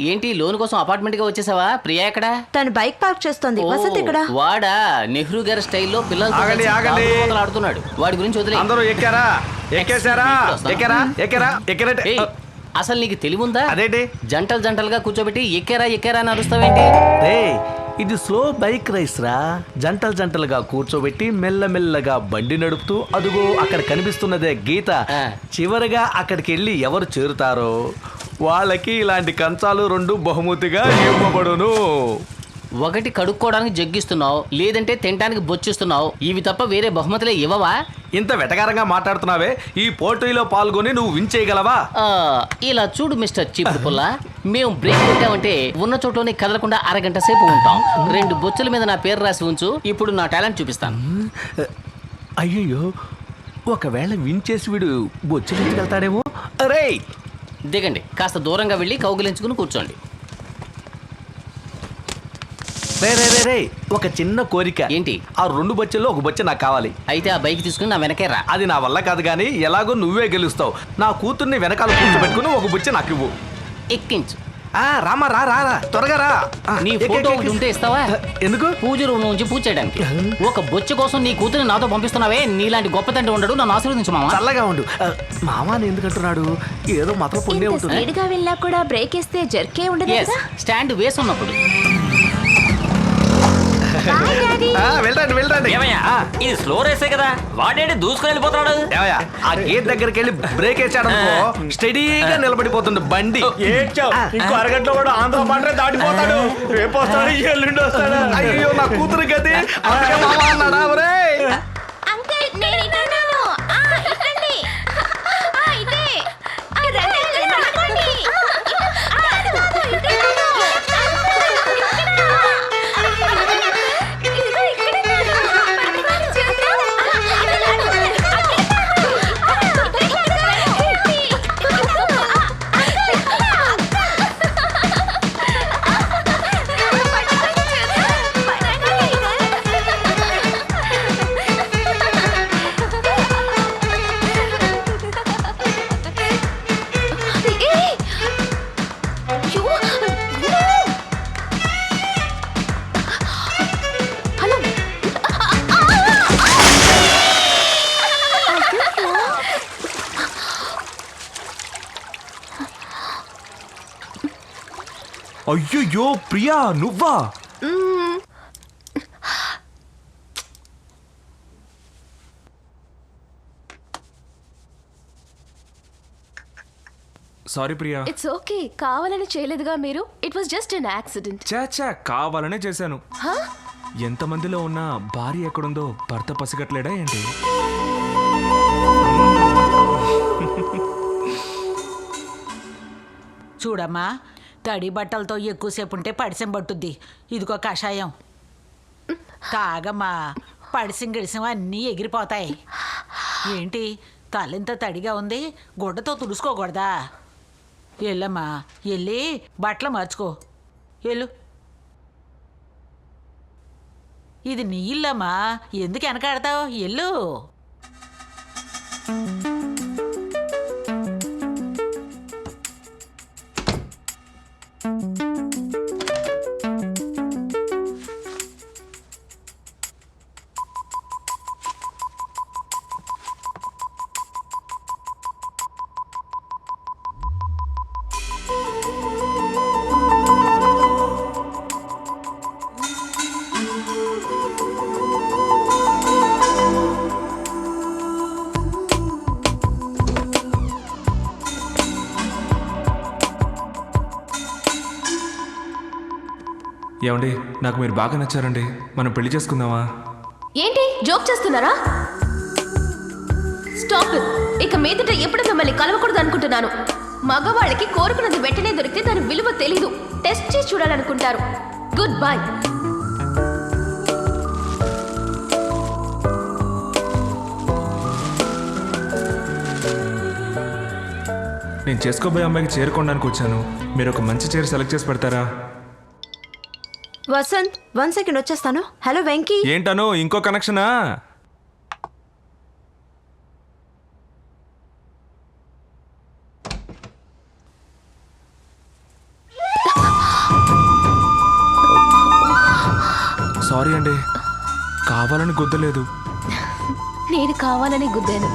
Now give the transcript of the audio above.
ఏంటి లోన్ కోసం అపార్ట్మెంట్ గా వచ్చేసావా? ప్రియా ఎక్కడ? తను బైక్ పార్క్ చేస్తోంది. వసంత్ ఇక్కడ. వాడా నెహ్రూ గారి స్టైల్లో పిల్లలతో ఆడుతున్నాడు. వాడి గురించి వదిలే. అందరూ ఎక్కారా? ఎక్కేశారా? ఎక్కారా? ఎక్కారా? ఎక్కరంటే ఏయ్, అసలు నీకు తెలివుందా? అదేంటి జంటలు జంటలుగా కూర్చోబెట్టి ఎక్కారా ఎక్కారా అని అరుస్తావేంటి? రే, ఇది స్లో బైక్ రైస్ రా. జంటలు జంటలుగా కూర్చోబెట్టి మెల్లమెల్లగా బండి నడుపుతూ అదుగో అక్కడ కనిపిస్తున్నదే గీత. చివరిగా అక్కడికి వెళ్ళి ఎవరు చేరుతారో వాళ్ళకి ఇలాంటి కంచాలు 2 బహుమతిగా ఇవ్వబడును. ఒకటి కడుక్కోవడానికి జగ్గిస్తున్నావు, లేదంటే తినడానికి బొచ్చిస్తున్నావు. ఇవి తప్ప వేరే బహుమతులే ఇవ్వవా? ఇంత వెటకారంగా మాట్లాడుతున్నావే, ఈ పోటీలో పాల్గొని నువ్వు విన్ చేయగలవా? ఇలా చూడు మిస్టర్ చీపుడు పుల్ల, మేము బ్రేక్ పెట్టామంటే ఉన్న చోటలోనే కదలకుండా అరగంట సేపు ఉంటాం. 2 బొచ్చుల మీద నా పేరు రాసి ఉంచు. ఇప్పుడు నా టాలెంట్ చూపిస్తాను. అయ్యయ్యో, ఒకవేళ విన్ చేసి వీడు బొచ్చెలుకెళ్తాడేమో. అరే దిగండి, కాస్త దూరంగా వెళ్ళి కౌగిలించుకుని కూర్చోండి. రే రే రే రే, ఒక చిన్న కోరిక. ఏంటి? ఆ 2 బొచ్చెల్లో ఒక బొచ్చె నాకు కావాలి. అయితే ఆ బైక్ తీసుకుని నా వెనకే రా. అది నా వల్ల కాదు కానీ ఎలాగో నువ్వే గెలుస్తావు. నా కూతుర్ని వెనకాల కూర్చోబెట్టుకుని ఒక బొచ్చె నాకు ఇవ్వు. ఎక్కించు. రామా రా రా రా త్వరగా రా. నీ ఫోటో ఒకటి ఉంటే ఇస్తావా? ఎందుకు? పూజ రూమ్ నుంచి పూజ చేయడానికి. ఒక బొచ్చ కోసం నీ కూతురు నాతో పంపిస్తున్నావే. నీలాంటి గొప్ప తండ్రి ఉండడు. నన్ను ఆశీర్వదించు మామ. చల్లగా ఉండు. మామాని ఎందుకంటున్నాడు? ఏదో మాత్రం పుణ్యం ఉంటుంది. స్పీడ్గా వెళ్ళా కూడా బ్రేక్ వేస్తే జర్కే ఉండదు కదా. స్టాండ్ వేసి ఉన్నప్పుడు. వెళ్ళండి వెళ్ళండి. ఇది స్లో రేసే కదా, వాడేంటి దూసుకుని వెళ్ళిపోతున్నాడు? ఆ గేట్ దగ్గరికి వెళ్ళి బ్రేక్ వేసాడు స్టడీగా నిలబడిపోతుంది బండి. ఇంకో అరగంటలో కూడా ఆంధ్ర మాత్రమే దాటిపోతాడు. రేపు వస్తాడు, ఎల్లుండి వస్తాడు. అయ్యో నా కూతురు గది మామ అన్నాడా? ఒరే అయ్యో ప్రియా, నువ్వా? సారీ ప్రియా. ఇట్స్ ఓకే, కావాలని చేయలేదుగా మీరు. It was just an accident. చాచా, కావాలనే చేశాను. ఎంతమందిలో ఉన్న భార్య ఎక్కడుందో భర్త పసిగట్లేడా ఏంటి? చూడమ్మా, తడి బట్టలతో ఎక్కువసేపు ఉంటే పడిసం పట్టుద్ది. ఇదిగో కషాయం తాగమ్మా. పడిసం గిడిసం అన్నీ ఎగిరిపోతాయి. ఏంటి తలెంత తడిగా ఉంది, గుడ్డతో తుడుచుకోకూడదా? వెళ్ళమ్మా, వెళ్ళి బట్టలు మార్చుకో. వెళ్ళు. ఇది నీ ఇల్లమ్మా, ఎందుకు వెనకాడతావు? వెళ్ళు. ఏమండి, నాకు మీరు బాగా నచ్చారండి. మనం పెళ్లి చేసుకుందామా? ఏంటి జోక్ చేస్తున్నారా? Stop it. ఇక మీదట ఎప్పుడు మిమ్మల్ని కలవకూడదు అనుకుంటున్నాను. మగవాళ్ళకి కోరుకున్నది వెంటనే దొరికితే దాని విలువ తెలీదు. టెస్ట్ చేసి చూడాలనుకుంటారు. Good bye. నేను చేసుకోబోయే అమ్మాయికి చేరుకోవడానికి వచ్చాను. మీరు ఒక మంచి చీర సెలెక్ట్ చేసి పెడతారా? వసంత్ 1 సెకండ్ వచ్చేస్తాను. హలో వెంకీ. ఏంటను ఇంకో కనెక్షనా? సారీ అండి, కావాలని గుద్దలేదు. నేను కావాలని గుద్దాను.